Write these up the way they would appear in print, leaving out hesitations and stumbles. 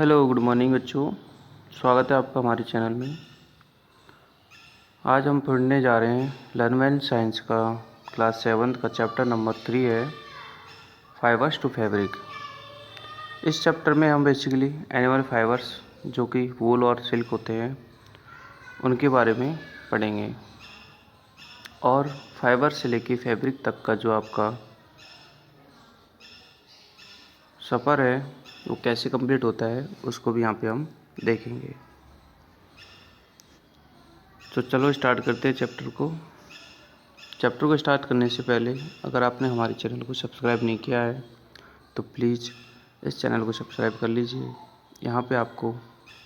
Hello good morning बच्चों। स्वागत है आपका हमारे चैनल में। आज हम पढ़ने जा रहे हैं लर्न वेल साइंस का क्लास 7 का चैप्टर नंबर 3 है फाइबर्स टू फैब्रिक। इस चैप्टर में हम बेसिकली एनिमल फाइबर्स जो कि वूल और सिल्क होते हैं उनके बारे में पढ़ेंगे और फाइबर से लेके फैब्रिक तक का जो आपका सफ़र है वो कैसे कंप्लीट होता है उसको भी यहाँ पे हम देखेंगे। तो चलो स्टार्ट करते हैं चैप्टर को स्टार्ट करने से पहले अगर आपने हमारे चैनल को सब्सक्राइब नहीं किया है तो प्लीज़ इस चैनल को सब्सक्राइब कर लीजिए। यहाँ पे आपको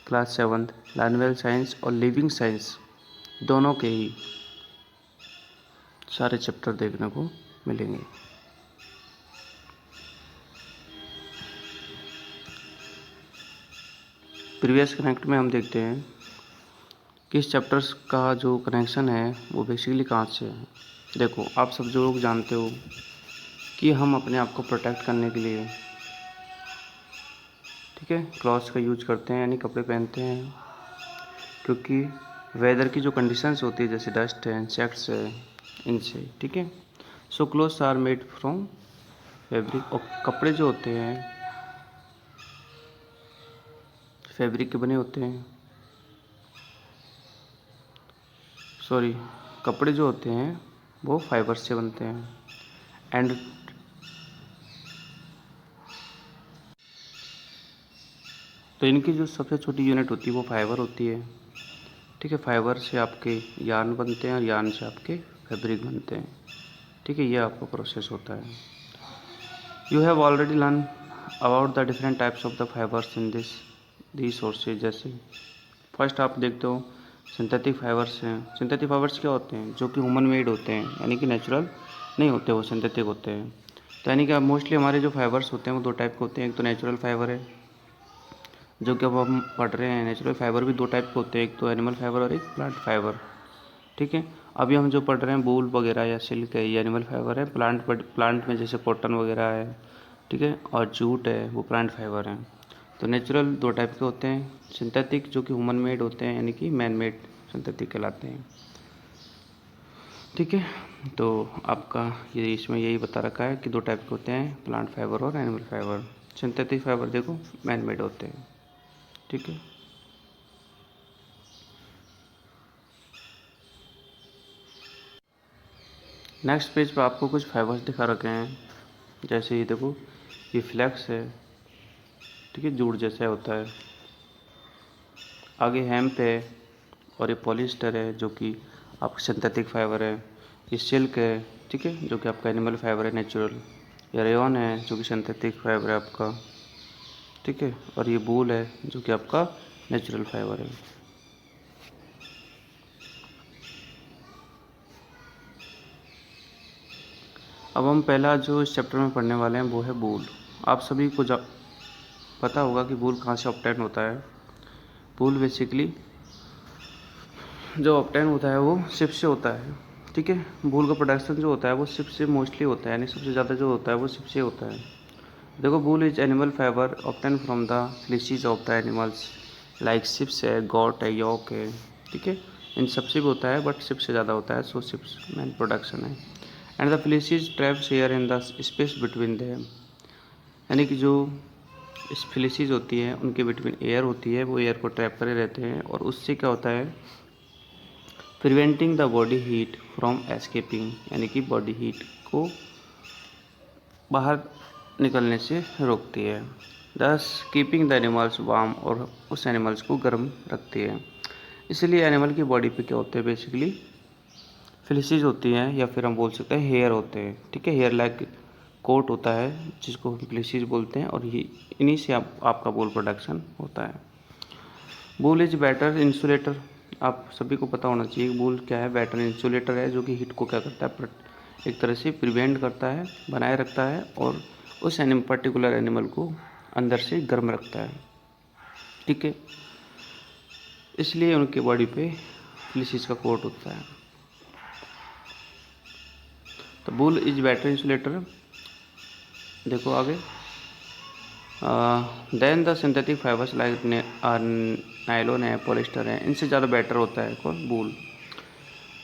क्लास 7 लर्न वेल साइंस और लिविंग साइंस दोनों के ही सारे चैप्टर देखने को मिलेंगे। प्रीवियस कनेक्ट में हम देखते हैं कि इस चैप्टर्स का जो कनेक्शन है वो बेसिकली कहाँ से है। देखो, आप सब जो लोग जानते हो कि हम अपने आप को प्रोटेक्ट करने के लिए ठीक है क्लॉथ्स का यूज करते हैं, यानी कपड़े पहनते हैं, क्योंकि वेदर की जो कंडीशंस होती है जैसे डस्ट है, इंसेक्ट्स है, इनसे ठीक है। So clothes are made from fabric. और कपड़े जो होते हैं फैब्रिक के बने होते हैं। सॉरी, कपड़े जो होते हैं वो फाइबर से बनते हैं। एंड तो इनकी जो सबसे छोटी यूनिट होती है वो फाइबर होती है। ठीक है, फाइबर से आपके यार्न बनते हैं और यार्न से आपके फैब्रिक बनते हैं। ठीक है, ये आपका प्रोसेस होता है। You have already learn about the different types of the fibres in the sources. जैसे फर्स्ट आप देखते हो सिंथेटिक फाइबर्स हैं। सिंथेटिक फाइबर्स क्या होते हैं? जो कि ह्यूमन मेड होते हैं, यानी कि नेचुरल नहीं होते, वो सिंथेटिक होते हैं। तो यानी कि मोस्टली हमारे जो फाइबर्स होते हैं वो दो टाइप के होते हैं। एक तो नेचुरल फाइबर है जो कि अब हम पढ़ रहे हैं। नेचुरल फाइबर भी दो टाइप के होते हैं, एक तो एनिमल फाइबर और एक प्लांट फाइबर। ठीक है, अभी हम जो पढ़ रहे हैं वूल वगैरह या सिल्क है, ये एनिमल फाइबर है। प्लांट में जैसे कॉटन वगैरह है, ठीक है, और जूट है, वो प्लांट फाइबर हैं। तो नेचुरल दो टाइप के होते हैं, सिंथेटिक जो कि ह्यूमन मेड होते हैं, यानी कि मैन मेड सिंथेटिक कहलाते हैं। ठीक है, तो आपका ये इसमें यही बता रखा है कि दो टाइप के होते हैं, प्लांट फाइबर और एनिमल फाइबर। सिंथेटिक फाइबर देखो मैन मेड होते हैं। ठीक है, नेक्स्ट पेज पे आपको कुछ फाइबर्स दिखा रखे हैं। जैसे ये देखो, ये फ्लैक्स है, ठीक है, जूट जैसा होता है। आगे हेम्प है और ये पॉलिस्टर है जो कि आपका सिंथेटिक फाइबर है। ये सिल्क है, ठीक है, जो कि आपका एनिमल फाइबर है नेचुरल। ये रेयॉन है जो कि सिंथेटिक फाइबर है आपका, ठीक है, और ये वूल है जो कि आपका नेचुरल फाइबर है। अब हम पहला जो इस चैप्टर में पढ़ने वाले हैं वो है वूल। आप सभी को पता होगा कि वूल कहाँ से ऑब्टेन होता है। वूल बेसिकली जो ऑब्टेन होता है वो शिप से होता है। ठीक है, वूल का प्रोडक्शन जो होता है वो शिप से मोस्टली होता है, यानी सबसे ज़्यादा जो होता है वो शिप से होता है। देखो, wool is animal fibre obtain from the fleeces of the animals like sheeps है, गॉट है, यॉक है। ठीक है, इन सबसे भी होता है बट शिप से ज़्यादा होता है, सो शिप्स मेन प्रोडक्शन है। And the fleeces traps air in the space between them, यानी कि जो फ्लीसीज होती है उनके बिटवीन एयर होती है, वो एयर को ट्रैप करे रहते हैं और उससे क्या होता है, preventing the body heat from escaping, यानी कि बॉडी हीट को बाहर निकलने से रोकती है। दस कीपिंग द एनिमल्स वार्म, और उस एनिमल्स को गर्म रखती है। इसलिए एनिमल की बॉडी पे क्या होते हैं, बेसिकली फ्लीसीज होती हैं, या फिर हम बोल सकते हैं हेयर होते हैं। ठीक है, हेयर लाइक कोट होता है जिसको हम फ्लीसीज बोलते हैं, और ये इन्हीं से आपका वूल प्रोडक्शन होता है। वूल इज बेटर इंसुलेटर। आप सभी को पता होना चाहिए वूल क्या है। बेटर इंसुलेटर है जो कि हीट को क्या करता है, एक तरह से प्रिवेंट करता है, बनाए रखता है, और उस पर्टिकुलर एनिमल को अंदर से गर्म रखता है। ठीक है, इसलिए उनके बॉडी पे फ्लीसीज का कोट होता है। तो वूल इज बेटर इंसुलेटर। देखो आगे, then the synthetic fibres like nylon है, पॉलिस्टर है, इनसे ज़्यादा बेटर होता है कौन, wool.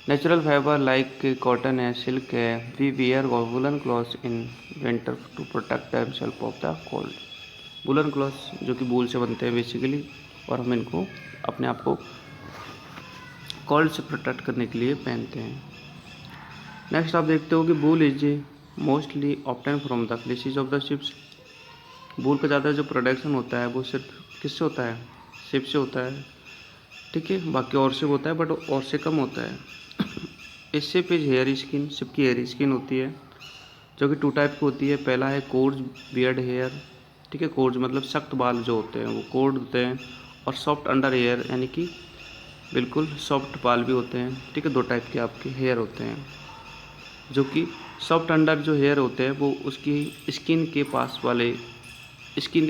Natural fibre like cotton है, सिल्क है, we wear woollen clothes in winter to protect themself of the cold. Woollen clothes जो कि वूल से बनते हैं बेसिकली, और हम इनको अपने आप को कोल्ड से प्रोटेक्ट करने के लिए पहनते हैं। नेक्स्ट आप देखते हो कि wool is mostly obtain from the fleeces of the sheeps. Wool का ज़्यादा जो प्रोडक्शन होता है वो सिर्फ किससे होता है, शिप से होता है, ठीक है। बाकी और से होता है बट और से कम होता है। इस ship is here skin, ship की हेयर स्किन होती है जो कि 2 टाइप की होती है। पहला है कोर्ज बियर्ड हेयर, ठीक है। कोर्ज मतलब सख्त बाल जो होते हैं वो कोर्ड होते हैं, और सॉफ्ट अंडर हेयर यानी कि बिल्कुल सॉफ्ट बाल भी होते हैं, ठीक है। 2 टाइप के आपके हेयर होते हैं, जो कि सॉफ्ट अंडर जो हेयर होते हैं वो उसकी स्किन के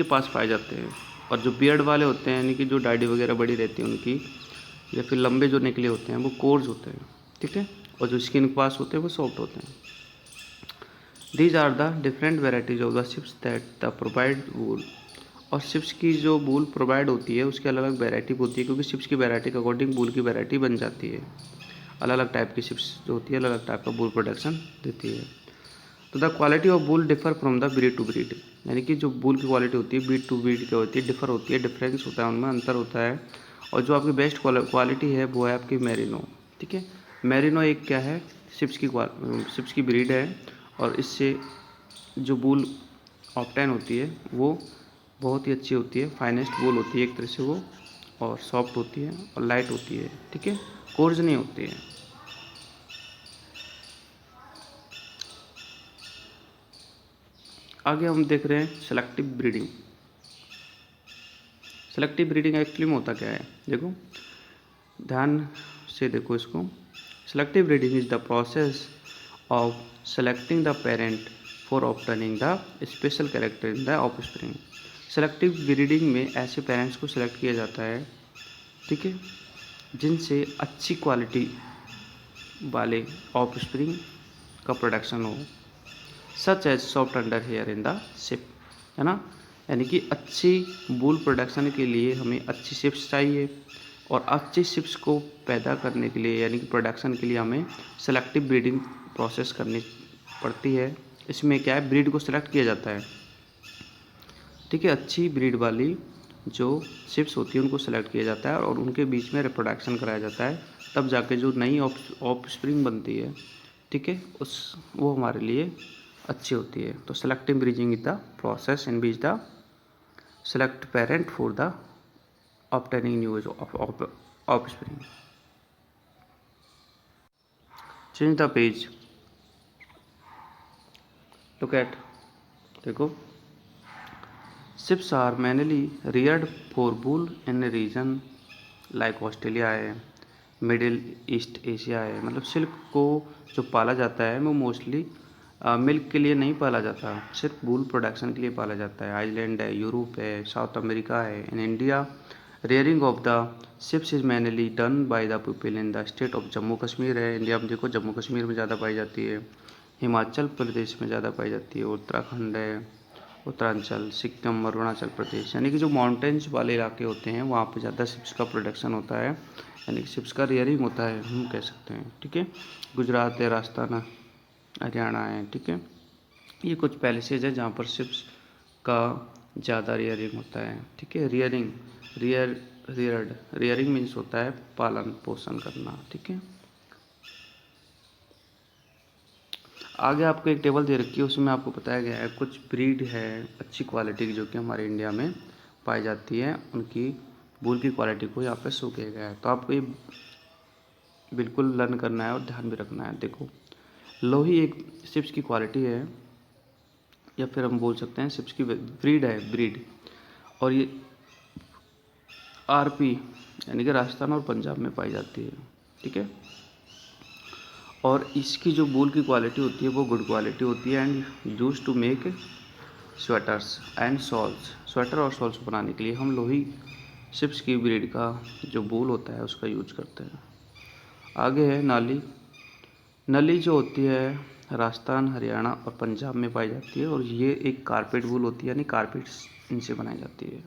पास पाए जाते हैं, और जो बियर्ड वाले होते हैं यानी कि जो दाढ़ी वगैरह बड़ी रहती है उनकी, या फिर लंबे जो निकले होते हैं वो कोर्ज होते हैं, ठीक है। और जो स्किन के पास होते हैं वो सॉफ्ट होते हैं। These are the different varieties of the sheeps that the provide wool. और शिप्स की जो वूल प्रोवाइड होती है उसकी अलग अलग वेराइटी होती है, क्योंकि शिप्स की वेराइटी के अकॉर्डिंग वूल की वेराइटी बन जाती है। अलग अलग टाइप की शिप्स जो होती है अलग अलग टाइप का वूल प्रोडक्शन देती है। तो the quality of wool differ from the breed to breed, यानी कि जो वूल की क्वालिटी होती है ब्रीड टू ब्रीड क्या होती है, डिफर होती है, डिफरेंस होता है, उनमें अंतर होता है। और जो आपकी बेस्ट क्वालिटी है वो है आपकी मेरिनो, ठीक है। मेरिनो एक क्या है, शिप्स की ब्रीड है, और इससे जो वूल ऑप्टेन होती है वो बहुत ही अच्छी होती है, फाइनेस्ट वूल होती है एक तरह से वो, और सॉफ्ट होती है और लाइट होती है, ठीक है, कोर्ज नहीं होती है। आगे हम देख रहे हैं selective breeding. Selective breeding actually में होता क्या है, देखो ध्यान से देखो इसको। Selective breeding is the process of selecting the parent for obtaining the special character in the offspring. Selective breeding में ऐसे पेरेंट्स को सिलेक्ट किया जाता है, ठीक है, जिनसे अच्छी क्वालिटी वाले ऑफस्प्रिंग का प्रोडक्शन हो, such as soft under hair in the sheep, है ना। यानी कि अच्छी वूल प्रोडक्शन के लिए हमें अच्छी शिप्स चाहिए, और अच्छी शिप्स को पैदा करने के लिए यानी कि प्रोडक्शन के लिए हमें सेलेक्टिव ब्रीडिंग प्रोसेस करनी पड़ती है। इसमें क्या है, ब्रीड को सिलेक्ट किया जाता है, ठीक है। अच्छी ब्रीड वाली जो शिप्स होती है उनको सेलेक्ट किया जाता है और उनके बीच में रिप्रोडक्शन कराया जाता है, तब जाके जो नई ऑफस्प्रिंग बनती है, ठीक है, वो हमारे लिए अच्छी होती है। तो selective breeding is the process in which the select parent for the obtaining new offspring. Change the page, look at, देखो sheeps are mainly reared for wool in region like Australia है, मिडिल ईस्ट एशिया है। मतलब silk को जो पाला जाता है वो मोस्टली मिल्क के लिए नहीं पाला जाता, सिर्फ वूल प्रोडक्शन के लिए पाला जाता है। आइलैंड है, यूरोप है, साउथ अमेरिका है। In India rearing of the sheeps is mainly done by the people in the state of Jammu Kashmir है। इंडिया में देखो जम्मू कश्मीर में ज़्यादा पाई जाती है, हिमाचल प्रदेश में ज़्यादा पाई जाती है, उत्तराखंड है, उत्तरांचल, सिक्किम, अरुणाचल प्रदेश, यानी कि जो माउंटेन्स वाले इलाके होते हैं वहाँ पे ज़्यादा शिप्स का प्रोडक्शन होता है, यानी कि शिप्स का रेयरिंग होता है हम कह सकते हैं, ठीक है। गुजरात है, राजस्थान, हरियाणा है, ठीक है। ये कुछ पैलेसेज है जहाँ पर शिप्स का ज़्यादा रेयरिंग होता है, ठीक है। रेयरिंग मीन्स होता है पालन पोषण करना, ठीक है। आगे आपको एक टेबल दे रखी है, उसमें आपको बताया गया है कुछ ब्रीड है अच्छी क्वालिटी की जो कि हमारे इंडिया में पाई जाती है, उनकी वूल की क्वालिटी को यहाँ पे शो किया गया है। तो आपको ये बिल्कुल लर्न करना है और ध्यान भी रखना है। देखो लोही एक शिप्स की क्वालिटी है, या फिर हम बोल सकते हैं शिप्स की ब्रीड है, ब्रीड। और ये आरपी यानी कि राजस्थान और पंजाब में पाई जाती है, ठीक है। और इसकी जो वूल की क्वालिटी होती है वो गुड क्वालिटी होती है, and use to make sweaters and shawls. Sweater और शॉल्स बनाने के लिए हम लोही शिप्स की ब्रीड का जो वूल होता है उसका यूज करते हैं। आगे है नाली। नली जो होती है राजस्थान, हरियाणा और पंजाब में पाई जाती है और ये एक कारपेट वूल होती है, यानी कारपेट्स इनसे बनाई जाती है।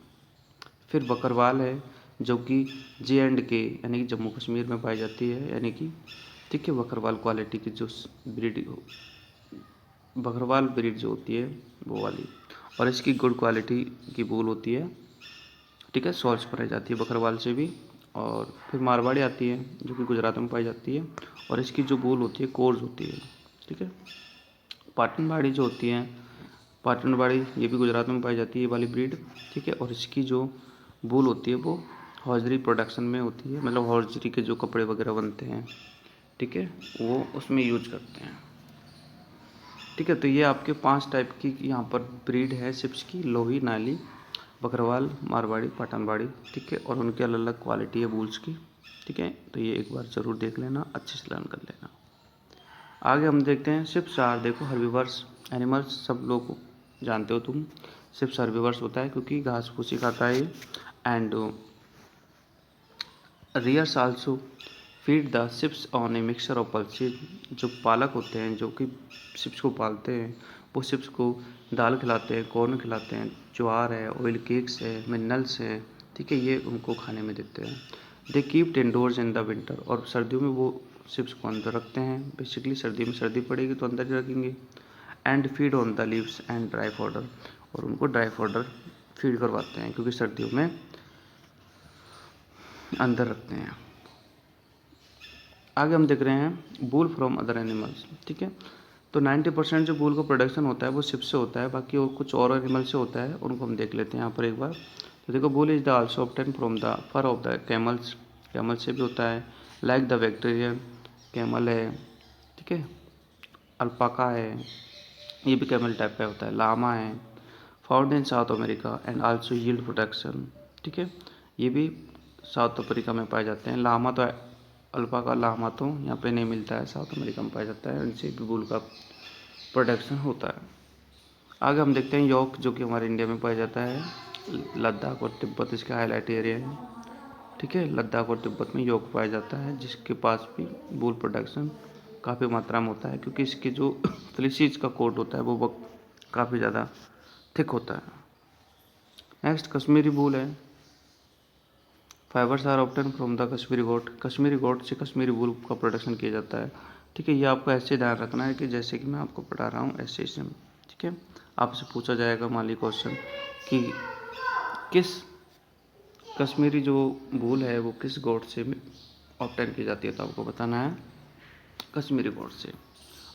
फिर बकरवाल है जो कि J&K यानी कि जम्मू कश्मीर में पाई जाती है, यानी कि ठीक है, बकरवाल क्वालिटी की जो ब्रीड, बकरवाल ब्रीड जो होती है वो वाली, और इसकी गुड क्वालिटी की वूल होती है, ठीक है, शॉल्स बनाई जाती है बकरवाल से भी। और फिर मारवाड़ी आती है जो कि गुजरात में पाई जाती है और इसकी जो वूल होती है कोर्स होती है, ठीक है। पाटनवाड़ी जो होती है, पाटनवाड़ी ये भी गुजरात में पाई जाती है ये वाली ब्रीड, ठीक है। और इसकी जो वूल होती है वो हौजरी प्रोडक्शन में होती है, मतलब हौजरी के जो कपड़े वगैरह बनते हैं, ठीक है, वो उसमें यूज करते हैं, ठीक है। तो ये आपके 5 टाइप की यहाँ पर ब्रीड है शिप्स की, लोही, नाली, बकरवाल, मारवाड़ी, पाटनवाड़ी, ठीक है। और उनकी अलग अलग क्वालिटी है वूल्स की, ठीक है। तो ये एक बार ज़रूर देख लेना, अच्छे से लर्न कर लेना। आगे हम देखते हैं शिप्स आर, देखो हर्बीवर्स एनिमल्स, सब लोग जानते हो तुम, शिप्स हर्बीवर्स होता है क्योंकि घास फूसी खाता है ये। And rearers also feed the sheeps on a mixture of pulses, जो पालक होते हैं जो कि शिप्स को पालते हैं वो शिप्स को दाल खिलाते हैं, कॉर्न खिलाते हैं, ज्वार है, ऑयल केक्स है, मिनरल्स है, ठीक है, ये उनको खाने में देते हैं। They keeped indoors in the winter, और सर्दियों में वो शिप्स को अंदर रखते हैं, बेसिकली सर्दी में सर्दी पड़ेगी तो अंदर ही रखेंगे। And feed on the leaves and dry fodder, और उनको ड्राई फॉडर फीड करवाते हैं क्योंकि सर्दियों में अंदर रखते हैं। आगे हम देख रहे हैं वूल फ्रॉम अदर एनिमल्स, ठीक है। तो 90% जो वूल का प्रोडक्शन होता है वो शिप से होता है, बाकी और कुछ और एनिमल से होता है, उनको हम देख लेते हैं यहाँ पर एक बार। तो देखो wool is the also obtain from the fur of the camels, camel से भी होता है, लाइक द बैक्टीरियन कैमल है, ठीक है, अल्पाका है, ये भी कैमल टाइप का होता है, लामा है, found in south America and also yield production, ठीक है, ये भी साउथ अफ्रीका में पाए जाते हैं। लामा तो अल्पाका, लामा तो यहाँ पे नहीं मिलता है, साउथ अमेरिका में पाया जाता है, इनसे भी वूल का प्रोडक्शन होता है। आगे हम देखते हैं योक, जो कि हमारे इंडिया में पाया जाता है, लद्दाख और तिब्बत इसके हाईलाइट एरिया है, ठीक है। लद्दाख और तिब्बत में योक पाया जाता है जिसके पास भी वूल प्रोडक्शन काफ़ी मात्रा में होता है क्योंकि इसके जो फ्लिसीज का कोट होता है वो काफ़ी ज़्यादा थिक होता है। नेक्स्ट कश्मीरी वूल है, fibres are obtain from the Kashmiri goat, Kashmiri goat से कश्मीरी वूल का प्रोडक्शन किया जाता है, ठीक है। ये आपको ऐसे ध्यान रखना है कि जैसे कि मैं आपको पढ़ा रहा हूँ ऐसे ही, ठीक है। आपसे पूछा जाएगा माली क्वेश्चन कि किस कश्मीरी जो वूल है वो किस गोट से ऑब्टेन की जाती है, तो आपको बताना है कश्मीरी गोट से,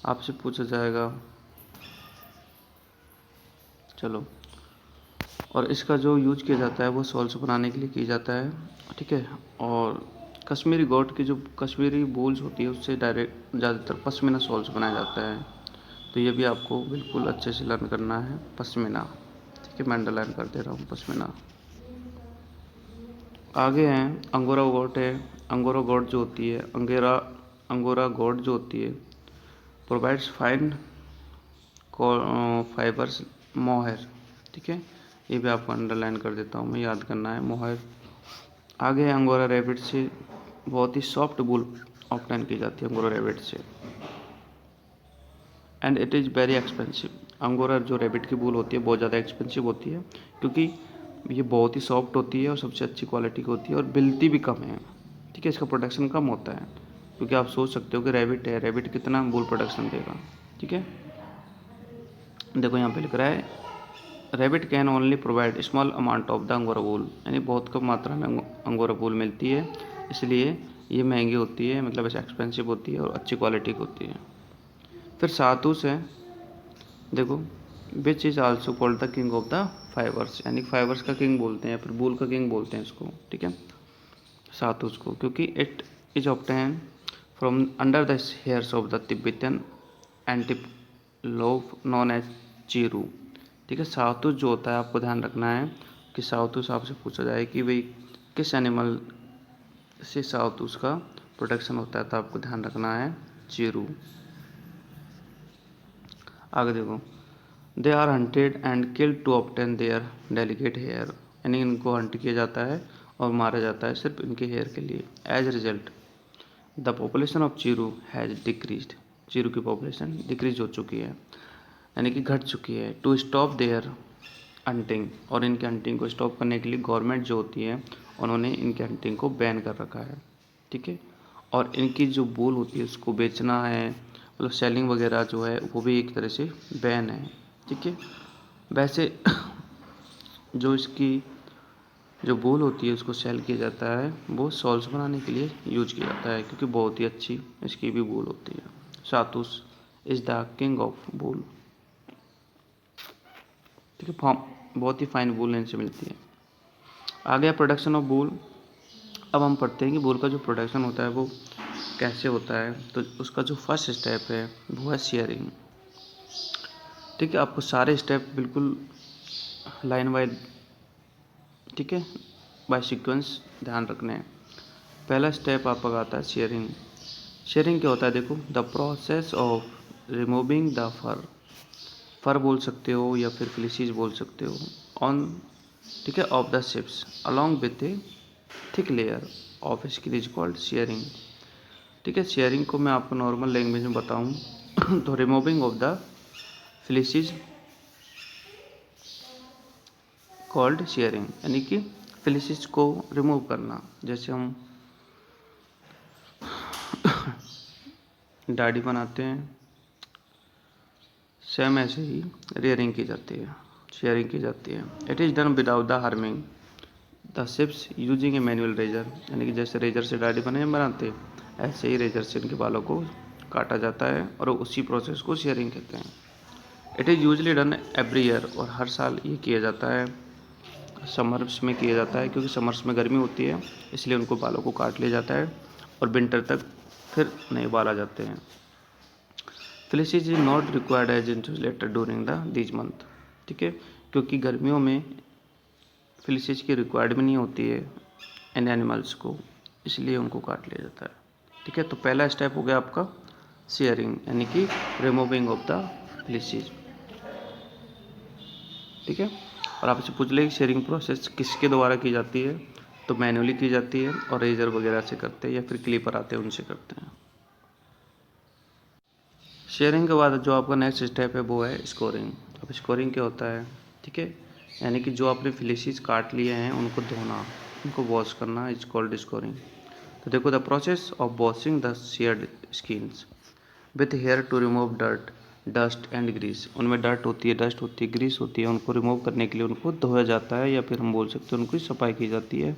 आपसे पूछा जाएगा। चलो, और इसका जो यूज किया जाता है वो सॉल्स बनाने के लिए किया जाता है, ठीक है। और कश्मीरी गोट की जो कश्मीरी वूल्स होती है उससे डायरेक्ट ज़्यादातर पश्मीना सॉल्स बनाया जाता है, तो ये भी आपको बिल्कुल अच्छे से लर्न करना है, पश्मीना, ठीक है, मैं अंडरलाइन कर दे रहा हूँ पश्मीना। आगे हैं अंगोरा गोट है, अंगोरा गोट जो होती है, अंगोरा गोट जो होती है प्रोवाइड्स फाइन फाइबर्स मोहर, ठीक है, ये भी आपको अंडरलाइन कर देता हूँ मैं, याद करना है मोहर। आगे है अंगोरा रैबिट से बहुत ही सॉफ्ट वूल ऑब्टेन की जाती है अंगोरा रैबिट से, and it is very expensive. Angora जो रैबिट की वूल होती है बहुत ज़्यादा एक्सपेंसिव होती है क्योंकि ये बहुत ही सॉफ्ट होती है और सबसे अच्छी क्वालिटी की होती है और मिलती भी कम है, ठीक है, इसका प्रोडक्शन कम होता है क्योंकि आप सोच सकते हो कि रैबिट है, रैबिट कितना वूल प्रोडक्शन देगा, ठीक है। देखो यहाँ पे लिख रहा है rabbit can only provide small amount of the angora wool, यानी बहुत कम मात्रा में अंगोरा वूल मिलती है, इसलिए ये महंगी होती है, मतलब ऐसे एक्सपेंसिव होती है और अच्छी क्वालिटी की होती है। फिर सातूस है, देखो which is also called the king of the fibres, यानी फाइबर्स का किंग बोलते हैं या फिर वूल का किंग बोलते हैं इसको, ठीक है, सातूस को, क्योंकि it is obtain from under the hairs of the Tibetan antelope known as chiru, ठीक है। सातूस जो होता है आपको ध्यान रखना है कि सातूस आपसे पूछा जाए कि भाई किस एनिमल से सातूस का प्रोडक्शन होता है, तो आपको ध्यान रखना है चीरू। आगे देखो they are hunted and killed to obtain their delicate hair, यानी इनको हंट किया जाता है और मारा जाता है सिर्फ इनके हेयर के लिए। As result the population of chiru has decreased, chiru की पॉपुलेशन डिक्रीज हो चुकी है, यानी कि घट चुकी है। टू स्टॉप देयर हंटिंग, और इनके हंटिंग को स्टॉप करने के लिए गवर्नमेंट जो होती है उन्होंने इनके हंटिंग को बैन कर रखा है, ठीक है। और इनकी जो वूल होती है उसको बेचना है, मतलब सेलिंग वगैरह जो है वो भी एक तरह से बैन है, ठीक है। वैसे जो इसकी जो वूल होती है उसको सेल किया जाता है, वो शॉल्स बनाने के लिए यूज किया जाता है, क्योंकि बहुत ही अच्छी इसकी भी वूल होती है। Shahtoosh is the king of wool, ठीक है। फॉर्म बहुत ही फाइन वूल इनसे मिलती है। आ गया प्रोडक्शन ऑफ वूल। अब हम पढ़ते हैं कि वूल का जो प्रोडक्शन होता है वो कैसे होता है। तो उसका जो फर्स्ट स्टेप है वो है शेयरिंग, ठीक है। आपको सारे स्टेप बिल्कुल लाइन वाइज, ठीक है, बाय सीक्वेंस ध्यान रखने हैं। पहला स्टेप आपका आता है शेयरिंग। शेयरिंग क्या होता है, देखो, the process of removing the fur, fur बोल सकते हो या फिर फ्लीसीज बोल सकते हो, ऑन, ठीक है, of the ships along with A thick layer of skin is called sharing, ठीक है। शेयरिंग को मैं आपको नॉर्मल लैंग्वेज में बताऊं तो removing of the fleeces called shearing, यानी कि फ्लीसीज को रिमूव करना। जैसे हम दाढ़ी बनाते हैं, सेम ऐसे ही रेयरिंग की जाती है, शेयरिंग की जाती है। It is done without the harming the sheeps using a manual razor, यानी कि जैसे रेजर से दाढ़ी बनाते ऐसे ही रेजर से इनके बालों को काटा जाता है और उसी प्रोसेस को शेयरिंग कहते हैं। It is usually done every year, और हर साल ये किया जाता है। समर्स में किया जाता है, क्योंकि समर्स में गर्मी होती है इसलिए उनको बालों को काट लिया जाता है और विंटर तक फिर नए बाल आ जाते हैं। Fleeces is not required as insulator during the these month, ठीक है, क्योंकि गर्मियों में फ्लीसीज की रिक्वायर्ड भी नहीं होती है इन एनिमल्स को, इसलिए उनको काट लिया जाता है, ठीक है। तो पहला स्टेप हो गया आपका शेयरिंग, यानी कि रिमूविंग ऑफ द फ्लीसीज, ठीक है। और आपसे पूछ ले कि शेयरिंग प्रोसेस किसके द्वारा की जाती है, तो मैनुअली की जाती है और रेजर वगैरह से करते हैं या फिर क्लिपर आते हैं उनसे करते हैं। शेयरिंग के बाद जो आपका नेक्स्ट स्टेप है वो है स्कोरिंग। अब स्कोरिंग क्या होता है, ठीक है, यानी कि जो आपने फ्लीसीज काट लिए हैं उनको धोना, उनको वॉश करना, इज कॉल्ड स्कोरिंग। तो देखो, the process of washing the sheared skins with hair to remove dirt, dust and grease, उनमें डर्ट होती है, डस्ट होती है, ग्रीस होती है, उनको रिमूव करने के लिए उनको धोया जाता है या फिर हम बोल सकते हैं उनकी सफाई की जाती है।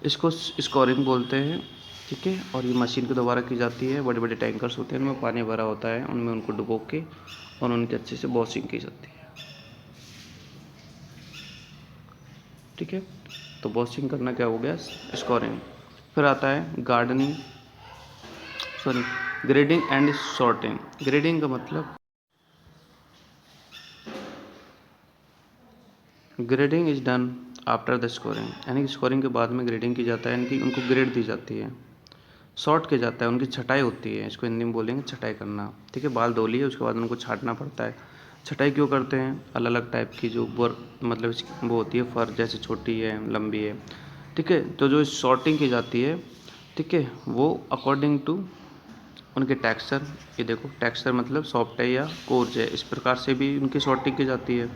इसको स्कोरिंग बोलते हैं, ठीक है। और ये मशीन के द्वारा की जाती है। बड़े बड़े टैंकर्स होते हैं, उनमें पानी भरा होता है, उनमें उनको डुबो के और उनकी अच्छे से वॉशिंग की जाती है, ठीक है। तो वॉशिंग करना क्या हो गया, स्कोरिंग। फिर आता है gardening, sorry, grading and sorting. Grading का मतलब, grading is done after the scoring, यानी कि स्कोरिंग के बाद में ग्रेडिंग की जाता है, यानी कि उनको ग्रेड दी जाती है। सॉर्ट किया जाता है, उनकी छटाई होती है, इसको हिंदी में बोलेंगे छटाई करना, ठीक है। बाल धो लिए उसके बाद उनको छांटना पड़ता है। छटाई क्यों करते हैं, अलग अलग टाइप की जो मतलब वो होती है, फर जैसे छोटी है, लंबी है, ठीक है। तो जो सॉर्टिंग की जाती है, ठीक है, वो अकॉर्डिंग टू उनके टेक्सचर, ये देखो टेक्सचर मतलब सॉफ्ट है या कोर्ज है, इस प्रकार से भी उनकी सॉर्टिंग की जाती है।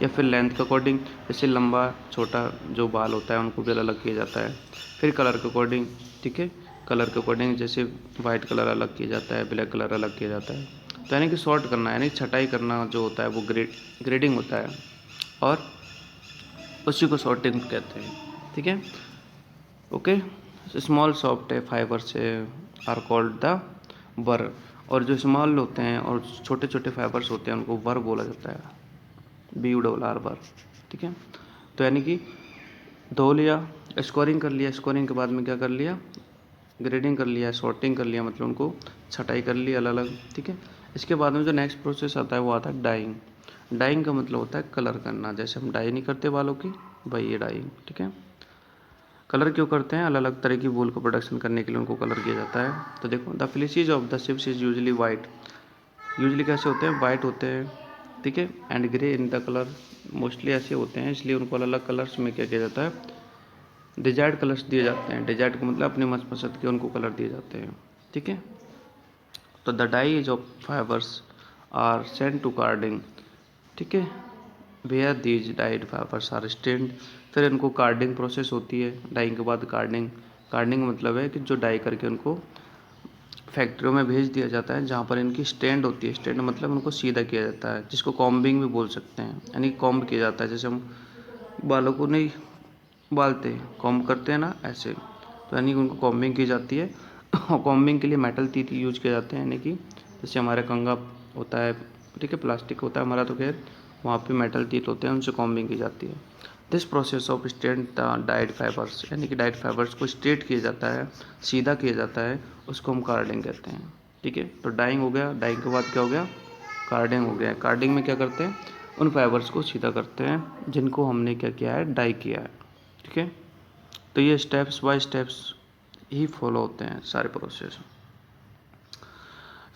या फिर लेंथ के अकॉर्डिंग, जैसे लंबा छोटा जो बाल होता है उनको भी अलग अलग किया जाता है। फिर कलर के अकॉर्डिंग, ठीक है, कलर के अकॉर्डिंग जैसे वाइट कलर अलग किया जाता है, ब्लैक कलर अलग किया जाता है। तो यानी कि सॉर्ट करना, यानी छटाई करना जो होता है वो ग्रेडिंग होता है, और उसी को सॉर्टिंग कहते हैं, ठीक है। ओके, स्मॉल सॉफ्ट फाइबर से आर कॉल्ड द वर, और जो स्मॉल होते हैं और छोटे छोटे फाइबर्स होते हैं उनको वर बोला जाता है, BURR वर, ठीक है। तो यानी कि धो लिया, स्कोरिंग कर लिया, स्कोरिंग के बाद में क्या कर लिया, ग्रेडिंग कर लिया, सॉर्टिंग कर लिया, मतलब उनको छटाई कर ली अलग अलग, ठीक है। इसके बाद में जो नेक्स्ट प्रोसेस आता है वो आता है डाइंग। डाइंग का मतलब होता है कलर करना, जैसे हम डाई नहीं करते बालों की, भाई ये डाइंग, ठीक है। कलर क्यों करते हैं, अलग अलग तरह की वूल को प्रोडक्शन करने के लिए उनको कलर किया जाता है। तो देखो, the fleeces of the sheeps is usually white, usually कैसे होते हैं, वाइट होते हैं, ठीक है, and grey in the colour, mostly ऐसे होते हैं, इसलिए उनको अलग अलग कलर्स में क्या किया जाता है, डिजायर्ड कलर्स दिए जाते हैं। डिजायर्ड का मतलब अपने मनपसंद के उनको कलर दिए जाते हैं, ठीक है। तो the dyes of fibres are sent to carding, ठीक है, where these dyed fibres are stained. फिर इनको कार्डिंग प्रोसेस होती है, डाइंग के बाद कार्डिंग। कार्डिंग मतलब है कि जो डाई करके उनको फैक्ट्रियों में भेज दिया जाता है, जहाँ पर इनकी स्टैंड होती है। स्टैंड मतलब उनको सीधा किया जाता है, जिसको कॉम्बिंग भी बोल सकते हैं, यानी कॉम्ब किया जाता है। जैसे हम बालों को नहीं बालते, कॉम्ब करते हैं ना, ऐसे। तो यानी कि उनको कॉम्बिंग की जाती है। और कॉम्बिंग के लिए मेटल टीथ यूज किए जाते हैं, यानी कि जैसे हमारे कंघा होता है, ठीक है, प्लास्टिक होता है हमारा, तो खैर वहाँ पे मेटल टीथ होते हैं, उनसे कॉम्बिंग की जाती है। This process of straight the died fibres, यानी कि डाइड फाइबर्स को स्ट्रेट किया जाता है, सीधा किया जाता है, उसको हम कार्डिंग कहते हैं, ठीक है। तो डाइंग हो गया, डाइंग के बाद क्या हो गया, कार्डिंग हो गया। कार्डिंग में क्या करते हैं, उन फाइबर्स को सीधा करते हैं जिनको हमने क्या किया है, डाई किया है, ठीक है। तो ये steps by steps he follow होते हैं सारे प्रोसेस।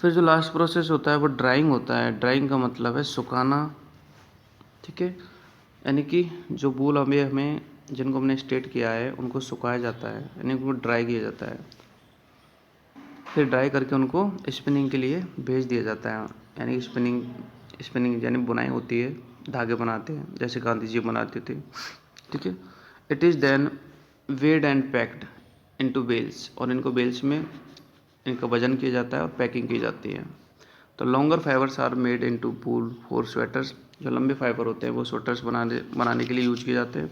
फिर जो लास्ट प्रोसेस होता है वो ड्राइंग होता है। ड्राइंग का मतलब है सुखाना, ठीक है, यानी कि जो वूल हमें जिनको हमने स्ट्रेट किया है उनको सुखाया जाता है, यानी उनको ड्राई किया जाता है। फिर ड्राई करके उनको स्पिनिंग के लिए भेज दिया जाता है, यानी स्पिनिंग, स्पिनिंग यानी बुनाई होती है, धागे बनाते हैं, जैसे गांधी जी बनाते थे, ठीक है। It is then weighed and packed into bales, और इनको बेल्स में इनका वजन किया जाता है और पैकिंग की जाती है। तो longer fibres are made into wool for sweaters, जो लंबे फाइबर होते हैं वो स्वेटर्स बनाने के लिए यूज किए जाते हैं।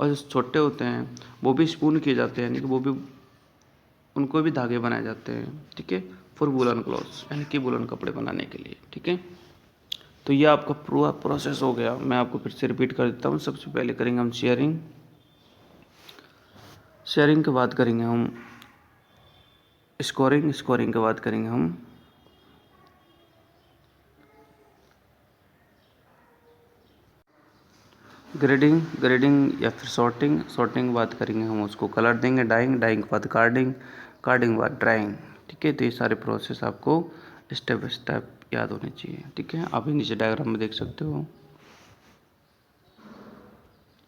और जो छोटे होते हैं वो भी स्पून किए जाते हैं, यानी कि वो भी उनको भी धागे बनाए जाते हैं, ठीक है, फॉर वुलन क्लॉथ्स, यानी कि वुलन कपड़े बनाने के लिए, ठीक है। तो ये आपका पूरा प्रोसेस हो गया। मैं आपको फिर से रिपीट कर देता हूँ। सबसे पहले करेंगे हम शेयरिंग, शेयरिंग के बाद करेंगे हम स्कोरिंग, स्कोरिंग के बाद करेंगे हम ग्रेडिंग, ग्रेडिंग या फिर सॉर्टिंग, सॉर्टिंग के बाद करेंगे हम उसको कलर देंगे, डाइंग, डाइंग के बाद कार्डिंग, कार्डिंग के बाद ड्राइंग, ठीक है। तो ये सारे प्रोसेस आपको स्टेप बाय स्टेप याद होने चाहिए, ठीक है। आप नीचे डायग्राम में देख सकते हो,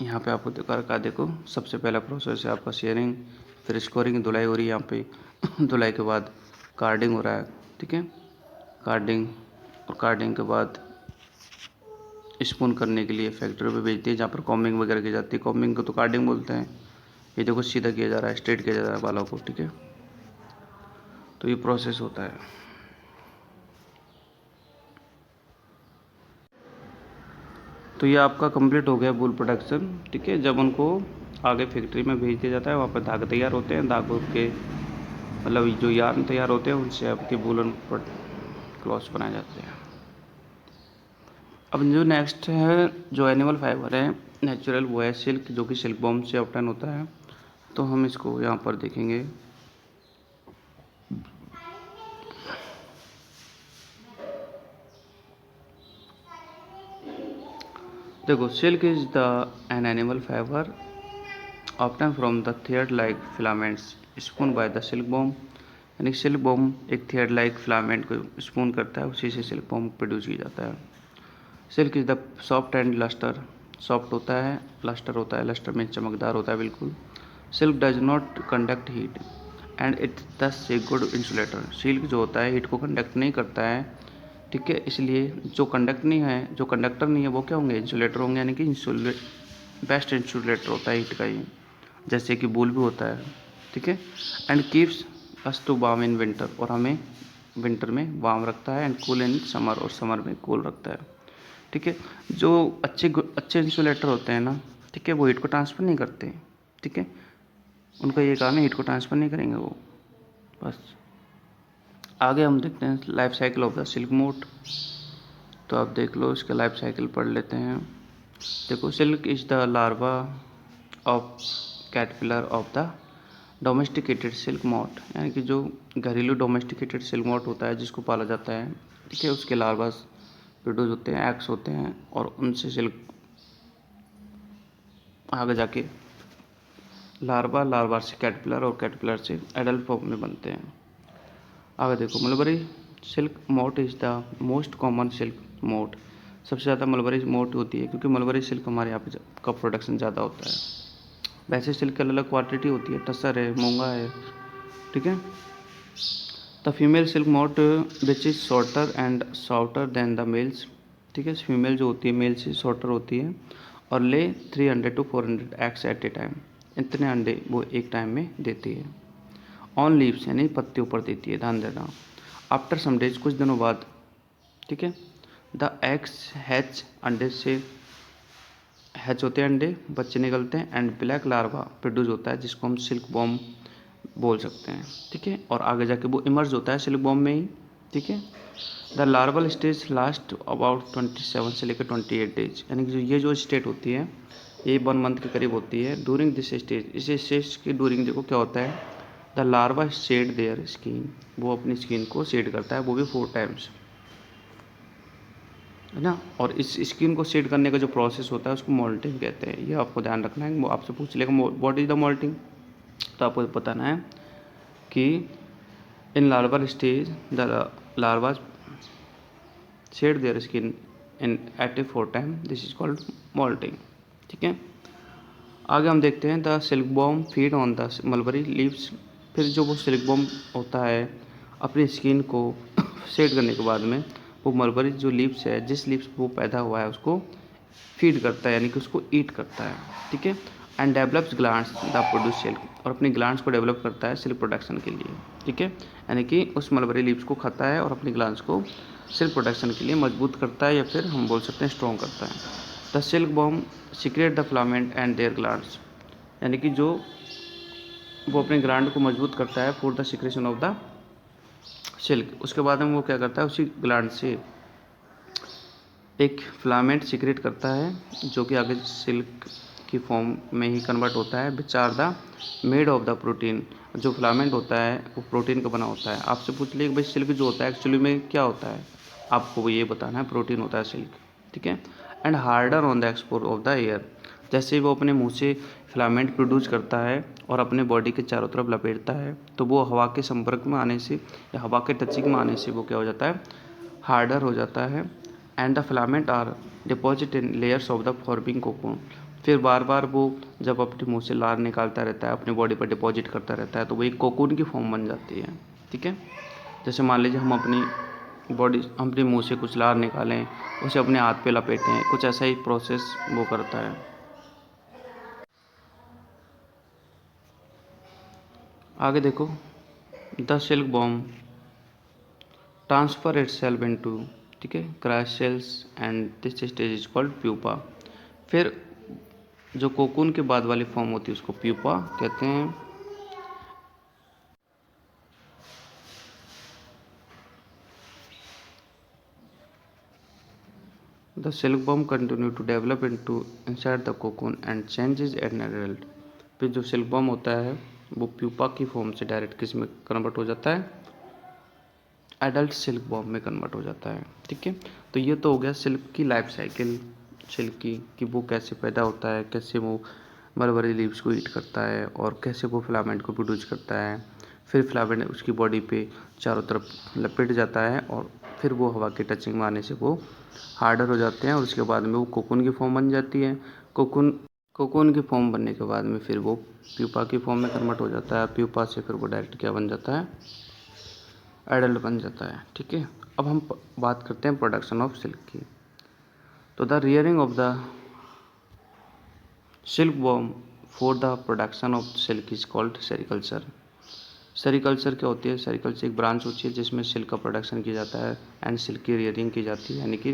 यहाँ पे आपको दिखा रखा, देखो सबसे पहला प्रोसेस है आपका शेयरिंग, फिर स्कोरिंग, धुलाई हो रही है यहाँ पे धुलाई के बाद कार्डिंग हो रहा है, ठीक है, कार्डिंग, और कार्डिंग के बाद स्पून करने के लिए फैक्ट्री पे भेजती है, जहाँ पर कॉम्बिंग वगैरह की जाती है। कॉम्बिंग को तो कार्डिंग बोलते हैं। ये देखो सीधा किया जा रहा है, स्ट्रेट किया जा रहा है बालों को, ठीक है। तो ये प्रोसेस होता है। तो ये आपका कंप्लीट हो गया वूल प्रोडक्शन, ठीक है। जब उनको आगे फैक्ट्री में भेज दिया जाता है, वहाँ पर धागे तैयार होते हैं, धागों के मतलब जो यार्न तैयार होते हैं उनसे आपके वूलन क्लॉथ्स बनाए जाते हैं। अब जो नेक्स्ट है, जो एनिमल फाइबर है नेचुरल, वो है सिल्क, जो कि सिल्क बॉम से ऑब्टेन होता है। तो हम इसको यहाँ पर देखेंगे। देखो, silk is the an animal fibre obtain from the thread like filaments spun by the silk worm, यानी सिल्क बॉम एक थ्रेड लाइक फिलामेंट को स्पून करता है, उसी से सिल्क बॉम प्रोड्यूस किया जाता है। Silk is the soft and lustre, soft होता है, लस्टर होता है, लस्टर में चमकदार होता है बिल्कुल। Silk does not conduct heat and it दस ए गुड इंसुलेटर, सिल्क जो होता है हीट को कंडक्ट नहीं करता है, ठीक है, इसलिए जो कंडक्ट नहीं है, जो कंडक्टर नहीं है वो क्या होंगे, इंसुलेटर होंगे, यानी कि बेस्ट इंसुलेटर होता है हीट का ये, जैसे कि वूल भी होता है, ठीक है। And keeps us to warm in winter, और हमें विंटर में वार्म रखता है, एंड कूल इन समर, और समर में कूल रखता है, ठीक है। जो अच्छे इंसुलेटर होते हैं ना, ठीक है, वो हीट को ट्रांसफ़र नहीं करते, ठीक है, उनका ये काम है, हीट को ट्रांसफ़र नहीं करेंगे वो, बस। आगे हम देखते हैं life cycle of the silk मोट। तो आप देख लो, इसका लाइफ साइकिल पढ़ लेते हैं। देखो, silk is the larva of caterpillar of the domesticated silk मोट, यानी कि जो घरेलू डोमेस्टिकेटेड सिल्क मोट होता है जिसको पाला जाता है, ठीक है, उसके लार्वा प्रोड्यूस होते हैं, एग्स होते हैं, और उनसे सिल्क आगे जाके लार्वा, लार्वा से कैटरपिलर, और कैटरपिलर से एडल्ट फॉर्म में बनते हैं। आगे देखो, मलबरी सिल्क मोट is the most common silk मोट, सबसे ज़्यादा मलबरी मोट होती है, क्योंकि मलबरी सिल्क हमारे यहाँ पे का प्रोडक्शन ज़्यादा होता है। वैसे सिल्क की अलग अलग क्वांटिटी होती है, टसर है, मूंगा है, ठीक है। द फीमेल सिल्क मोट which is shorter and shorter than the mails, ठीक है, फीमेल जो होती है मेल से शॉर्टर होती है और ले 300 to 400 eggs eight A time, इतने अंडे वो एक टाइम में देती है। ऑन लीव्स यानी पत्तियों पर देती है, ध्यान देना। आफ्टर सम डेज, कुछ दिनों बाद, ठीक है, द एग्स हैच, अंडे से हैच होते हैं अंडे, बच्चे निकलते हैं, एंड ब्लैक लार्वा प्रोड्यूस होता है जिसको हम सिल्क बॉम बोल सकते हैं, ठीक है, और आगे जाके वो इमर्ज होता है सिल्क बॉम में ही, ठीक है। The larval stage last about 27 से लेकर 28 डेज, यानी कि ये जो स्टेट होती है ये 1 मंथ के करीब होती है। डूरिंग दिस स्टेज, इस स्टेज की डूरिंग देखो क्या होता है, the larva shed their skin, वो अपनी स्किन को शेड करता है, वो भी 4 टाइम्स, है ना। और इस स्किन को शेड करने का जो प्रोसेस होता है उसको मोल्टिंग कहते हैं, ये आपको ध्यान रखना है। वो आपसे पूछ लेगा व्हाट इज द मोल्टिंग, तो आपको बताना है कि in larval stage the larva shed their skin in at a 4 time, this is called moulting, ठीक है। आगे हम देखते हैं the silk worm feed on the mulberry leaves, फिर जो वो सिल्क बॉम होता है अपनी स्किन को शेड करने के बाद में वो मलबरी जो लीव्स है, जिस लीव्स वो पैदा हुआ है उसको फीड करता है, यानी कि उसको ईट करता है, ठीक है। And develops glands the produce silk, और अपनी ग्लैंड्स को डेवलप करता है सिल्क प्रोडक्शन के लिए, ठीक है, यानी कि उस मलबरी लीव्स को खाता है और अपनी ग्लैंड्स को सिल्क प्रोडक्शन के लिए मजबूत करता है, या फिर हम बोल सकते हैं स्ट्रॉन्ग करता है। The silk worm secret the filament and their glands, यानी कि जो वो अपने ग्लैंड को मजबूत करता है for the secretion of the silk, उसके बाद में वो क्या करता है उसी ग्लैंड से एक फिलामेंट सीक्रेट करता है जो कि आगे सिल्क की फॉर्म में ही कन्वर्ट होता है, which are the made of the protein, जो फिलामेंट होता है वो प्रोटीन का बना होता है। आपसे पूछ लिए कि भाई सिल्क जो होता है एक्चुअली में क्या होता है, आपको ये बताना है, प्रोटीन होता है सिल्क, ठीक है। And harder on the exposure of the air, जैसे वो अपने मुंह से फिलामेंट प्रोड्यूस करता है और अपने बॉडी के चारों तरफ लपेटता है, तो वो हवा के संपर्क में आने से या हवा के टचिंग में आने से वो क्या हो जाता है, हार्डर हो जाता है। And the filament are deposit in layers of the forming cocoon, फिर बार बार वो जब अपने मुंह से लार निकालता रहता है अपनी बॉडी पर डिपॉजिट करता रहता है तो वो एक कोकून की फॉर्म बन जाती है, ठीक है। जैसे मान लीजिए हम अपने मुंह से कुछ लार निकालें, उसे अपने हाथ पे लपेटें, कुछ ऐसा ही प्रोसेस वो करता है। आगे देखो, the silk worm transfer itself into, ठीक है, chrysalis and this stage is called pupa, फिर जो कोकून के बाद वाली फॉर्म होती है उसको प्यूपा कहते हैं। The silk worm continue to develop into inside the cocoon and changes an adult, फिर जो सिल्क बॉम होता है वो प्यूपा की फॉर्म से डायरेक्ट किस में कन्वर्ट हो जाता है, एडल्ट सिल्क बॉम में कन्वर्ट हो जाता है, ठीक है। तो ये तो हो गया सिल्क की लाइफ साइकिल, सिल्क की कि वो कैसे पैदा होता है, कैसे वो मलबरी लीव्स को ईट करता है और कैसे वो फिलामेंट को प्रोड्यूस करता है, फिर फिलामेंट उसकी बॉडी पे चारों तरफ लपेट जाता है और फिर वो हवा के टचिंग में आने से वो हार्डर हो जाते हैं और उसके बाद में वो कोकून की फॉर्म बन जाती है। कोकून की फॉर्म बनने के बाद में फिर वो प्यूपा की फॉर्म में कन्वर्ट हो जाता है, प्यूपा से फिर वो डायरेक्ट क्या बन जाता है, एडल्ट बन जाता है, ठीक है। अब हम बात करते हैं प्रोडक्शन ऑफ सिल्क की। तो the rearing of the silk worm for the production of silk is called sericulture. Sericulture क्या होती है, सेरिकल्चर एक ब्रांच होती है जिसमें सिल्क का प्रोडक्शन किया जाता है एंड सिल्क की रियरिंग की जाती है, यानी कि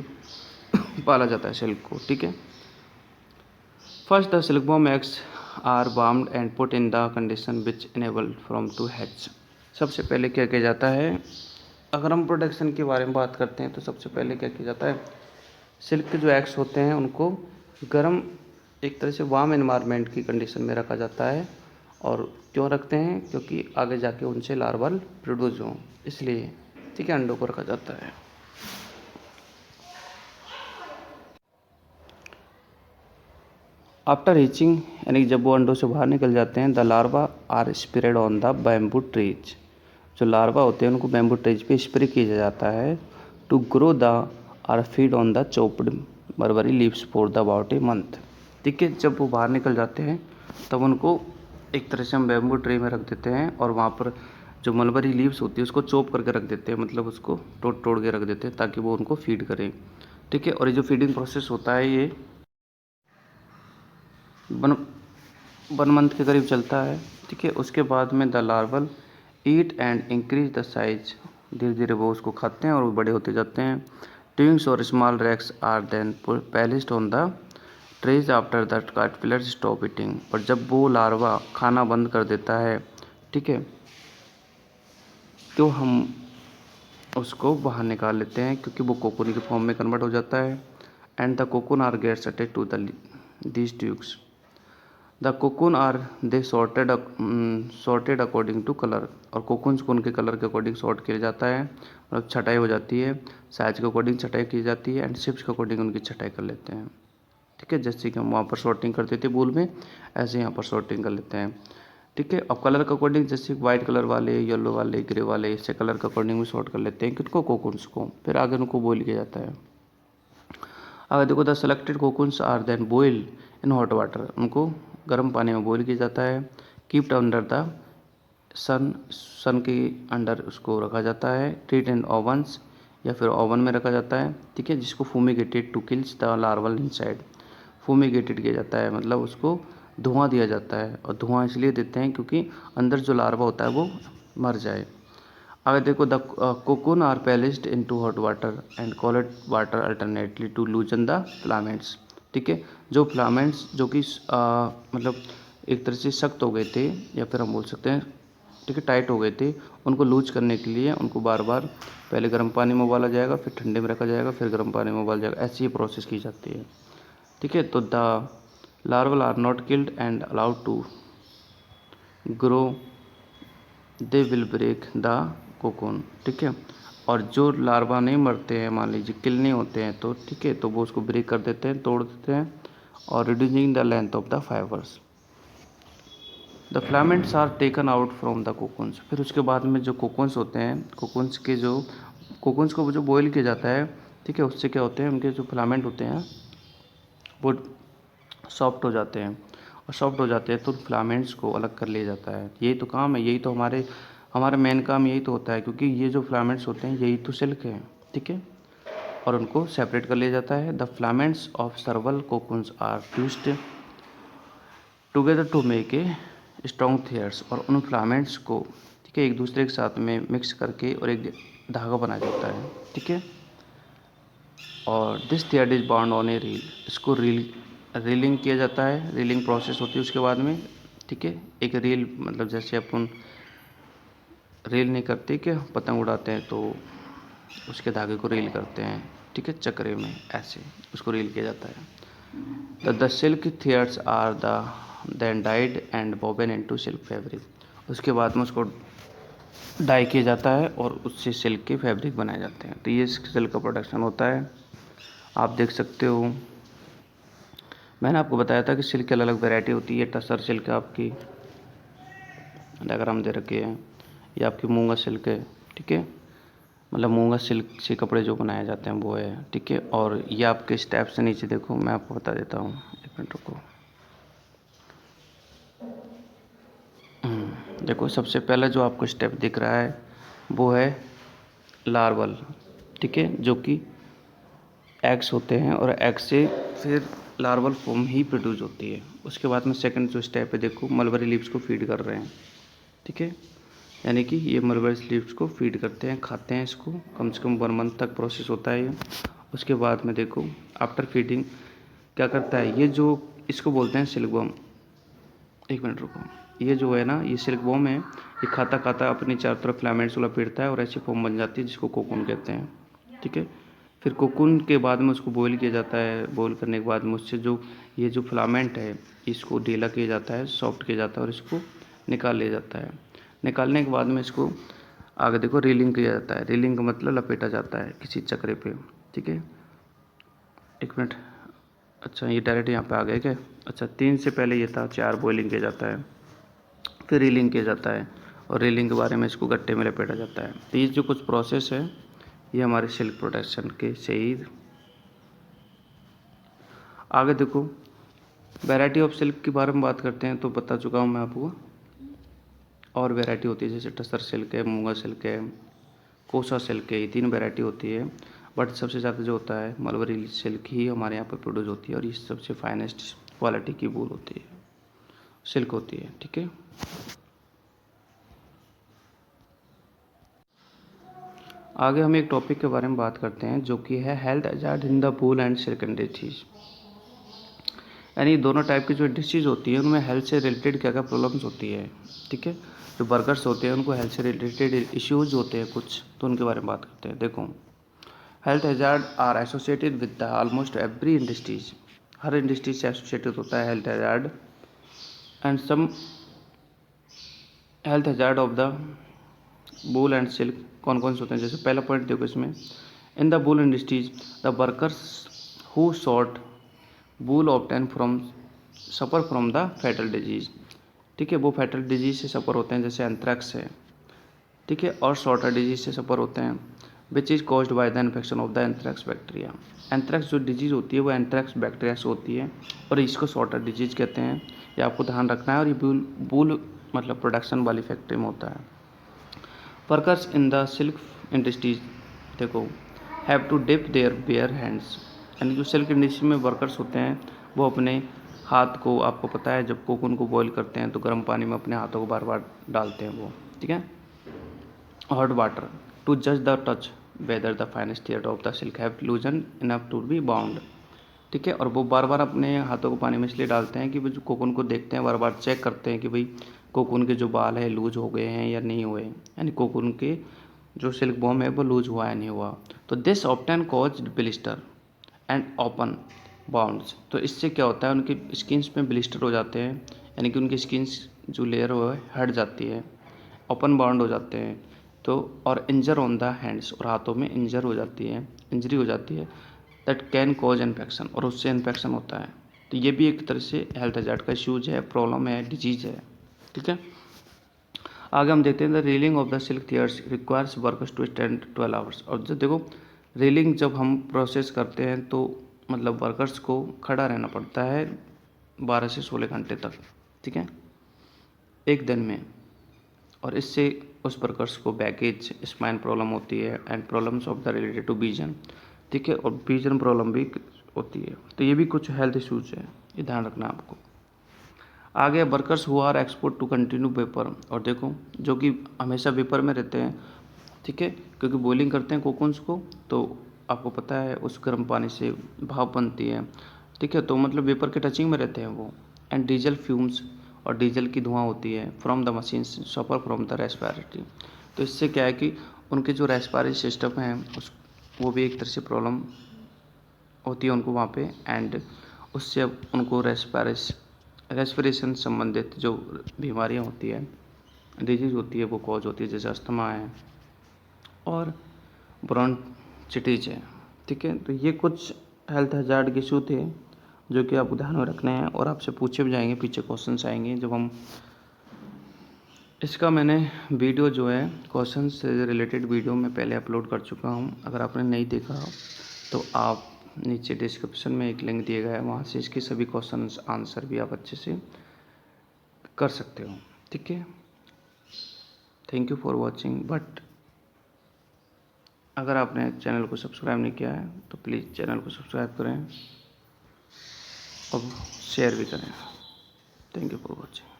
पाला जाता है सिल्क को, ठीक है। First the silk worm eggs are warmed and put in the condition which enable from to hatch. सबसे पहले क्या किया जाता है, अगर हम प्रोडक्शन के बारे में बात करते हैं तो सबसे पहले क्या किया जाता है, सिल्क के जो एग्स होते हैं उनको गर्म एक तरह से वार्म एनवायरनमेंट की कंडीशन में रखा जाता है। और क्यों रखते हैं, क्योंकि आगे जाके उनसे लार्वल प्रोड्यूस हों, इसलिए, ठीक है, अंडों को रखा जाता है। आफ्टर हीचिंग, यानी जब वो अंडों से बाहर निकल जाते हैं, the larva are spread on the bamboo trees, जो लार्वा होते हैं उनको बैम्बू ट्रीज पे स्प्रे किया जाता है to grow the are feed on the chopped mulberry leaves for the about a month, ठीक है। जब वो बाहर निकल जाते हैं तब उनको एक तरह से हम बैम्बू ट्री में रख देते हैं और वहाँ पर जो मलबरी लीव्स होती है उसको चॉप करके रख देते हैं, मतलब उसको तोड़ तोड़ के रख देते हैं ताकि वो उनको फीड करें। ठीक है, और ये जो फीडिंग प्रोसेस होता है ये 1 मंथ के करीब चलता है। ठीक है, उसके बाद में the larval eat and increase the size, धीरे धीरे वो उसको खाते हैं और वो बड़े होते जाते हैं। ट्विंग्स और small racks are then placed on the trays after the caterpillar stop eating. पर जब वो लार्वा खाना बंद कर देता है, ठीक है, तो हम उसको बाहर निकाल लेते हैं क्योंकि वो कोकून के फॉर्म में कन्वर्ट हो जाता है। And the cocoon are gets attach to the these tubes. The cocoon are they sorted according to colour, और कोकून्स को उनके कलर के अकॉर्डिंग सॉर्ट किया जाता है, मतलब छटाई हो जाती है, साइज के अकॉर्डिंग छटाई की जाती है एंड शेप्स के अकॉर्डिंग उनकी छटाई कर लेते हैं। ठीक है, जैसे कि हम वहाँ पर सॉर्टिंग करते थे बूल में, ऐसे यहाँ पर सॉर्टिंग कर लेते हैं। ठीक है, अब कलर के अकॉर्डिंग जैसे वाइट कलर वाले, येलो वाले, ग्रे वाले, इससे कलर के अकॉर्डिंग भी सॉर्ट कर लेते हैं किनको, कोकून्स को। फिर आगे उनको बॉईल किया जाता है। अगर देखो the selected cocoons are then boiled in hot water, उनको गर्म पानी में बॉईल किया जाता है। कीप्ड अंडर द सन के अंडर उसको रखा जाता है। ट्रीट इन ओवंस, या फिर ओवन में रखा जाता है। ठीक है, जिसको fumigated to kills the larval inside, fumigated किया जाता है, मतलब उसको धुआं दिया जाता है, और धुआं इसलिए देते हैं क्योंकि अंदर जो लार्वा होता है वो मर जाए। अगर देखो the cocoon are placed in to hot water and cold water alternately to loosen the filaments. ठीक है, जो फिलामेंट्स जो कि मतलब एक तरह से सख्त हो गए थे, या फिर हम बोल सकते हैं ठीक है टाइट हो गए थे, उनको लूज करने के लिए उनको बार बार पहले गर्म पानी में उबाला जाएगा, फिर ठंडे में रखा जाएगा, फिर गर्म पानी में उबाला जाएगा, ऐसी ही प्रोसेस की जाती है। ठीक है, तो the larval are not killed and allowed to grow, they will break the cocoon. ठीक है, और जो लार्वा नहीं मरते हैं, मान लीजिए किल नहीं होते हैं, तो ठीक है, तो वो उसको ब्रेक कर देते हैं, तोड़ देते हैं, और reducing the length of the fibres. The filaments are taken out from the cocoons. फिर उसके बाद में जो कोकून्स होते हैं, कोकून्स को जो बॉयल किया जाता है, ठीक है, उससे क्या होते हैं, उनके जो फिलामेंट होते हैं वो सॉफ्ट हो जाते हैं, और सॉफ्ट हो जाते हैं तो फिलामेंट्स को अलग कर लिया जाता है। यही तो काम है, यही तो हमारा मेन काम यही तो होता है, क्योंकि ये जो फिलामेंट्स होते हैं यही तो सिल्क है। ठीक है, और उनको सेपरेट कर लिया जाता है। The filaments of several cocoons are twisted together to make a strong threads, और उन फिलामेंट्स को ठीक है एक दूसरे के साथ में मिक्स करके और एक धागा बनाया जाता है। ठीक है, और this thread is bound on A reel, इसको रीलिंग किया जाता है, रीलिंग प्रोसेस होती है उसके बाद में। ठीक है, एक रील मतलब जैसे अपन रील नहीं करते कि पतंग उड़ाते हैं तो उसके धागे को रील करते हैं, ठीक है, चक्रे में ऐसे उसको रील किया जाता है। The silk threads are the then dyed and woven into silk fabric, उसके बाद में उसको डाई किया जाता है और उससे सिल्क के फैब्रिक बनाए जाते हैं। तो ये सिल्क का प्रोडक्शन होता है, आप देख सकते हो। मैंने आपको बताया था कि सिल्क की अलग अलग वैरायटी होती है। टसर सिल्क है आपकी, डायग्राम दे रखे हैं, ये आपकी मूंगा सिल्क है। ठीक है, मतलब मूंगा सिल्क से कपड़े जो बनाए जाते हैं वो है। ठीक है, और ये आपके स्टेप से नीचे देखो, मैं आपको बता देता हूँ, एक मिनट रुको। देखो सबसे पहला जो आपको स्टेप दिख रहा है वो है लार्वल। ठीक है, जो कि एग्स होते हैं, और एग से फिर लार्वल फॉर्म ही प्रोड्यूस होती है। उसके बाद में सेकंड जो स्टेप है, देखो मलबरी लीव्स को फीड कर रहे हैं। ठीक है, यानी कि ये मलबरी लीव्स को फीड करते हैं, खाते हैं इसको, कम से कम 1 मंथ तक प्रोसेस होता है ये। उसके बाद में देखो आफ्टर फीडिंग क्या करता है, ये जो इसको बोलते हैं सिल्कवर्म। एक मिनट रुको, ये जो है ना, ये सिल्कवर्म है, ये खाता खाता अपनी चारों तरफ फिलामेंट्स को लपेटता है और ऐसी फॉर्म बन जाती है जिसको कोकून कहते हैं। ठीक है, फिर कोकून के बाद में उसको बॉईल किया जाता है, बॉईल करने के बाद में उससे जो ये जो फिलामेंट है इसको ढीला किया जाता है, सॉफ्ट किया जाता है, और इसको निकाल लिया जाता है। निकालने के बाद में इसको आगे देखो रीलिंग किया जाता है। रीलिंग का मतलब लपेटा जाता है किसी चक्रे पे। ठीक है, एक मिनट, अच्छा ये डायरेक्ट यहाँ पे आ गया क्या? अच्छा 3 से पहले ये था 4 बॉइलिंग किया जाता है, फिर रीलिंग किया जाता है, और रीलिंग के बारे में इसको गट्टे में लपेटा जाता है। तो ये जो कुछ प्रोसेस है ये हमारे सिल्क प्रोडक्शन के सही। आगे देखो वैरायटी ऑफ सिल्क के बारे में बात करते हैं, तो बता चुका हूँ मैं आपको। और वैरायटी होती है, जैसे टसर सिल्क है, मूंगा सिल्क है, कोसा सिल्क है, ये 3 वैरायटी होती है। बट सबसे ज़्यादा जो होता है मलबरी सिल्क ही हमारे यहाँ पर प्रोड्यूस होती है, और ये सबसे फाइनेस्ट क्वालिटी की वूल होती है, सिल्क होती है। ठीक है, आगे हम एक टॉपिक के बारे में बात करते हैं जो कि है health hazard in the wool and silk industries. यानी दोनों टाइप की जो इंडस्ट्रीज होती है उनमें हेल्थ से रिलेटेड क्या क्या प्रॉब्लम्स होती है। ठीक है, जो वर्कर्स होते हैं उनको हेल्थ से रिलेटेड इश्यूज होते हैं कुछ, तो उनके बारे में बात करते हैं। देखो, health hazard are associated with the almost every industries. हर इंडस्ट्री से एसोसिएटेड होता है health hazard. And some health hazard of the wool and silk कौन कौन से होते हैं, जैसे पहला पॉइंट देखो इसमें, in the wool industries the workers who sort wool obtain from suffer from the fatal disease. ठीक है, वो फैटल डिजीज़ से सफ़र होते हैं, जैसे एंथ्रैक्स है। ठीक है, और शॉर्टर डिजीज़ से सफ़र होते हैं, which is caused by the infection of the anthrax bacteria. Anthrax जो डिजीज़ होती है वो एंथ्रैक्स बैक्टीरिया से होती है, और इसको शॉर्टर डिजीज़ कहते हैं। ये आपको ध्यान रखना है, और ये वूल मतलब प्रोडक्शन वाली फैक्ट्री में होता है। Workers in the silk industries देखो have to dip their bare hands. यानी जो सिल्क इंडस्ट्री में वर्कर्स होते हैं वो अपने हाथ को, आपको पता है जब कोकून को बॉईल करते हैं तो गर्म पानी में अपने हाथों को बार बार डालते हैं वो। ठीक है, हॉट वाटर टू जज the touch whether the finest thread of the silk have loosen enough to be bound. ठीक है, और वो बार बार अपने हाथों को पानी में इसलिए डालते हैं कि वो जो कोकून को देखते हैं, बार बार चेक करते हैं कि भाई कोकून के जो बाल है लूज हो गए हैं या नहीं हुए, यानी कोकून के जो सिल्क बॉम है वो लूज हुआ या नहीं हुआ। तो this often cause blister and open wounds. तो इससे क्या होता है, उनकी स्किन्स में ब्लिस्टर हो जाते हैं, यानी कि उनकी स्किन्स जो लेयर हो हट जाती है, ओपन बाउंड हो जाते हैं। तो और इंजर ऑन द हैंड्स, और हाथों में इंजर हो जाती है, इंजरी हो जाती है, दैट कैन कॉज इन्फेक्शन, और उससे इन्फेक्शन होता है। तो ये भी एक तरह से हेल्थ हजार्ड का इश्यूज है, प्रॉब्लम है, डिजीज़ है। ठीक है, आगे हम देखते हैं the reeling of the silk threads requires workers to stand 12 hours. और जो देखो रीलिंग जब हम प्रोसेस करते हैं तो मतलब वर्कर्स को खड़ा रहना पड़ता है 12 से 16 घंटे तक। ठीक है, एक दिन में, और इससे उस वर्कर्स को बैकेज स्पाइन प्रॉब्लम होती है and problems of the related to vision. ठीक है, और विजन प्रॉब्लम भी होती है। तो ये भी कुछ हेल्थ इश्यूज है, ये ध्यान रखना है आपको। आगे workers who are export to continue vapour, और देखो जो कि हमेशा वेपर में रहते हैं। ठीक है, क्योंकि बॉइलिंग करते हैं कोकून्स को, तो आपको पता है उस गर्म पानी से भाप बनती है। ठीक है, तो मतलब वेपर के टचिंग में रहते हैं वो। एंड डीजल फ्यूम्स, और डीजल की धुआं होती है from the machine suffer from the respiratory. तो इससे क्या है कि उनके जो रेस्पिरेटरी सिस्टम है उस वो भी एक तरह से प्रॉब्लम होती है उनको वहाँ पे, एंड उससे अब उनको रेस्पिरेशन संबंधित जो बीमारियाँ होती है, डिजीज़ होती है, वो कॉज होती है, जैसे अस्थमा है और ब्रोंचिटिस है। ठीक है, तो ये कुछ हेल्थ हजार्ड के इशू थे जो कि आपको ध्यान में रखने हैं, और आपसे पूछे भी जाएंगे, पीछे क्वेश्चंस आएंगे जब हम इसका मैंने वीडियो जो है क्वेश्चन से रिलेटेड वीडियो मैं पहले अपलोड कर चुका हूँ। अगर आपने नहीं देखा तो आप नीचे डिस्क्रिप्शन में एक लिंक दिया गया है, वहाँ से इसके सभी क्वेश्चन आंसर भी आप अच्छे से कर सकते हो। ठीक है, thank you for watching. But अगर आपने चैनल को सब्सक्राइब नहीं किया है तो प्लीज़ चैनल को सब्सक्राइब करें और शेयर भी करें। Thank you for watching.